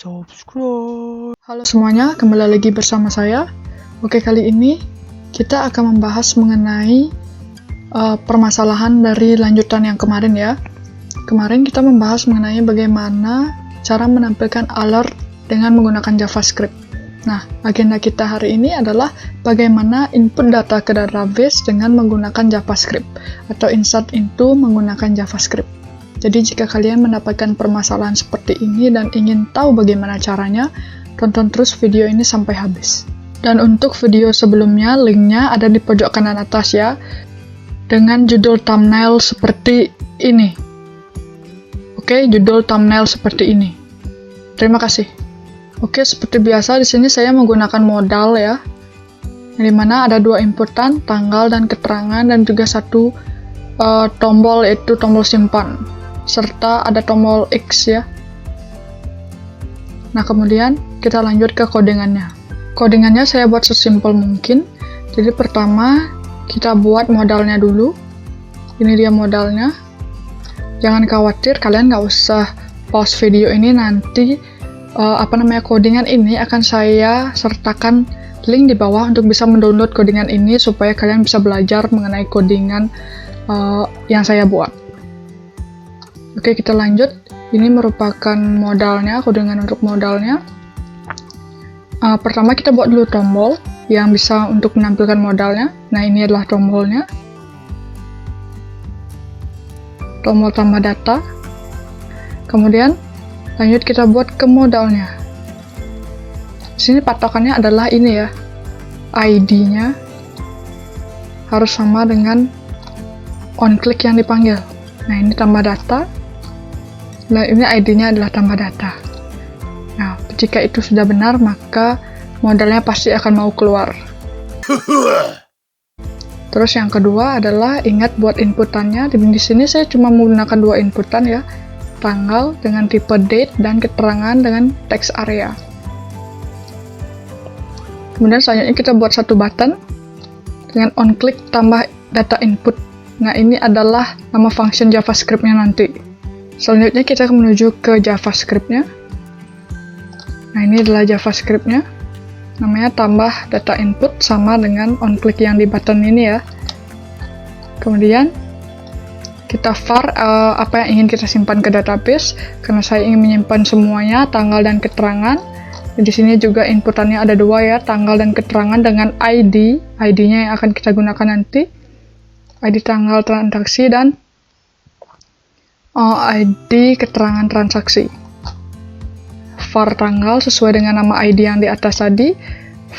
subscribe. Halo semuanya, kembali lagi bersama saya. Oke, kali ini kita akan membahas mengenai permasalahan dari lanjutan yang kemarin ya. Kemarin kita membahas mengenai bagaimana cara menampilkan alert dengan menggunakan JavaScript. Nah, agenda kita hari ini adalah bagaimana input data ke database dengan menggunakan JavaScript atau insert into menggunakan JavaScript. Jadi jika kalian mendapatkan permasalahan seperti ini dan ingin tahu bagaimana caranya, tonton terus video ini sampai habis. Dan untuk video sebelumnya, linknya ada di pojok kanan atas ya, dengan judul thumbnail seperti ini. Oke, judul thumbnail seperti ini. Terima kasih. Oke, seperti biasa di sini saya menggunakan modal ya, di mana ada dua inputan, tanggal dan keterangan, dan juga satu tombol, yaitu tombol simpan, serta ada tombol X ya. Nah, kemudian kita lanjut ke codingannya. Codingannya saya buat sesimpel mungkin. Jadi pertama kita buat modalnya dulu. Ini dia modalnya. Jangan khawatir, kalian nggak usah pause video ini, nanti codingan ini akan saya sertakan link di bawah untuk bisa mendownload codingan ini supaya kalian bisa belajar mengenai codingan yang saya buat. Oke, kita lanjut. Ini merupakan modalnya, codingan untuk modalnya. Pertama kita buat dulu tombol yang bisa untuk menampilkan modalnya. Nah, ini adalah tombolnya. Tombol tambah data. Kemudian lanjut kita buat ke modalnya. Di sini patokannya adalah ini ya. ID-nya harus sama dengan onClick yang dipanggil. Nah, ini tambah data. Nah, ini ID-nya adalah tambah data. Nah, jika itu sudah benar, maka modalnya pasti akan mau keluar. Terus yang kedua adalah ingat buat inputannya. Di sini saya cuma menggunakan dua inputan ya. Tanggal dengan tipe date dan keterangan dengan text area. Kemudian selanjutnya kita buat satu button dengan onClick tambah data input. Nah, ini adalah nama function JavaScript-nya nanti. Selanjutnya kita akan menuju ke JavaScript-nya. Nah, ini adalah JavaScript-nya. Namanya tambah data input sama dengan onClick yang di button ini ya. Kemudian kita var apa yang ingin kita simpan ke database. Karena saya ingin menyimpan semuanya, tanggal dan keterangan. Di sini juga inputannya ada dua ya, tanggal dan keterangan dengan ID. ID-nya yang akan kita gunakan nanti. ID tanggal transaksi dan ID keterangan transaksi. var tanggal sesuai dengan nama ID yang di atas tadi,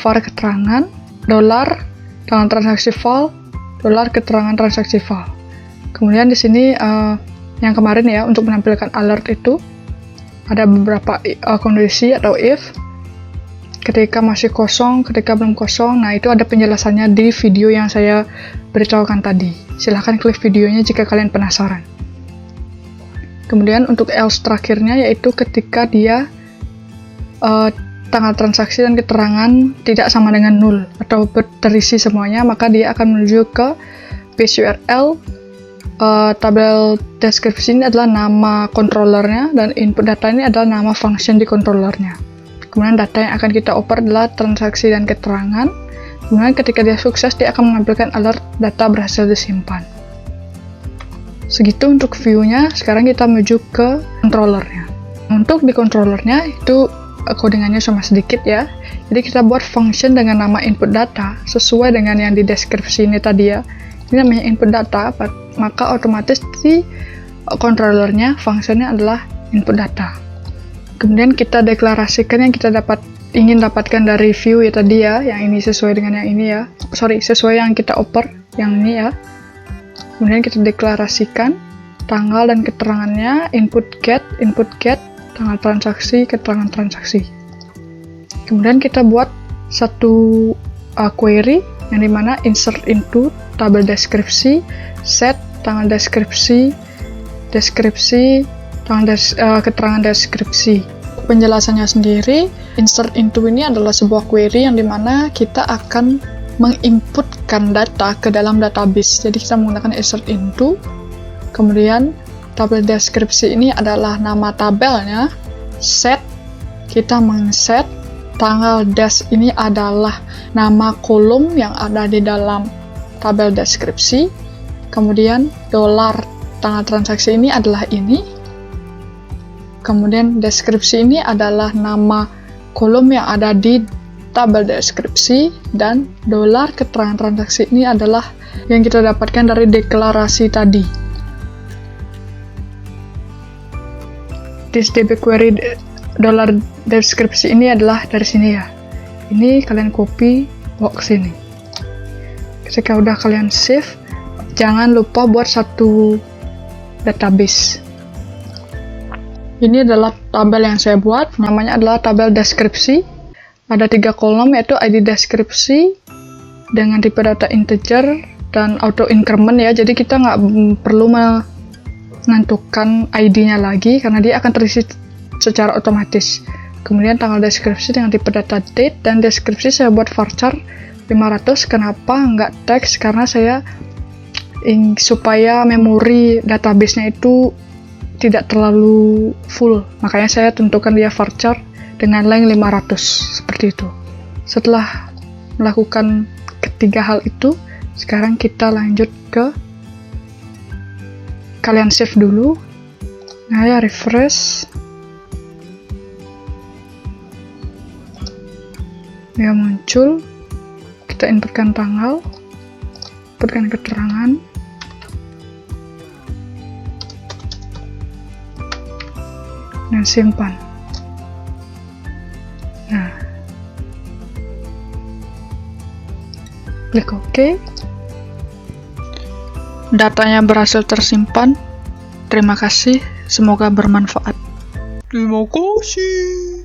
var keterangan, dolar tanggal transaksi file, dolar keterangan transaksi file. Kemudian di sini yang kemarin ya, untuk menampilkan alert itu ada beberapa kondisi atau if, ketika masih kosong, ketika belum kosong. Nah, itu ada penjelasannya di video yang saya beritahukan tadi. Silahkan klik videonya jika kalian penasaran. Kemudian untuk else terakhirnya, yaitu ketika dia tanggal transaksi dan keterangan tidak sama dengan nol atau terisi semuanya, maka dia akan menuju ke base URL. Tabel deskripsi ini adalah nama controllernya dan input data ini adalah nama function di controllernya. Kemudian data yang akan kita oper adalah transaksi dan keterangan. Kemudian ketika dia sukses, dia akan menampilkan alert data berhasil disimpan. Segitu untuk view-nya. Sekarang kita menuju ke controllernya. Untuk di controllernya itu codingannya cuma sedikit ya. Jadi kita buat function dengan nama input data sesuai dengan yang di deskripsi ini tadi ya. Ini namanya input data, maka otomatis di controllernya fungsinya adalah input data. Kemudian kita deklarasikan yang kita ingin dapatkan dari view ya tadi ya, yang ini sesuai dengan yang ini ya. Sesuai yang kita oper yang ini ya. Kemudian kita deklarasikan tanggal dan keterangannya, input get, tanggal transaksi, keterangan transaksi. Kemudian kita buat satu query yang dimana insert into tabel deskripsi, set tanggal deskripsi, keterangan deskripsi. Penjelasannya sendiri, insert into ini adalah sebuah query yang dimana kita akan menginputkan data ke dalam database. Jadi kita menggunakan insert into, kemudian tabel deskripsi ini adalah nama tabelnya, set kita men-set tanggal dash ini adalah nama kolom yang ada di dalam tabel deskripsi, kemudian dolar tanggal transaksi ini adalah ini, kemudian deskripsi ini adalah nama kolom yang ada di tabel deskripsi, dan dolar keterangan transaksi ini adalah yang kita dapatkan dari deklarasi tadi. This DB query dolar deskripsi ini adalah dari sini ya. Ini kalian copy, bawa ke sini. Ketika udah kalian save, jangan lupa buat satu database. Ini adalah tabel yang saya buat, namanya adalah tabel deskripsi. Ada 3 kolom, yaitu ID deskripsi dengan tipe data integer dan auto increment ya. Jadi kita nggak perlu menentukan ID-nya lagi karena dia akan terisi secara otomatis. Kemudian tanggal deskripsi dengan tipe data date, dan deskripsi saya buat varchar 500. Kenapa nggak teks? Karena saya supaya memori database-nya itu tidak terlalu full, makanya saya tentukan dia varchar dengan length 500 seperti itu. Setelah melakukan ketiga hal itu, sekarang kita lanjut ke kalian save dulu. Nah ya, refresh dia muncul, kita inputkan tanggal, inputkan keterangan, dan simpan. Nah, klik OK. Datanya berhasil tersimpan. Terima kasih, semoga bermanfaat. Terima kasih.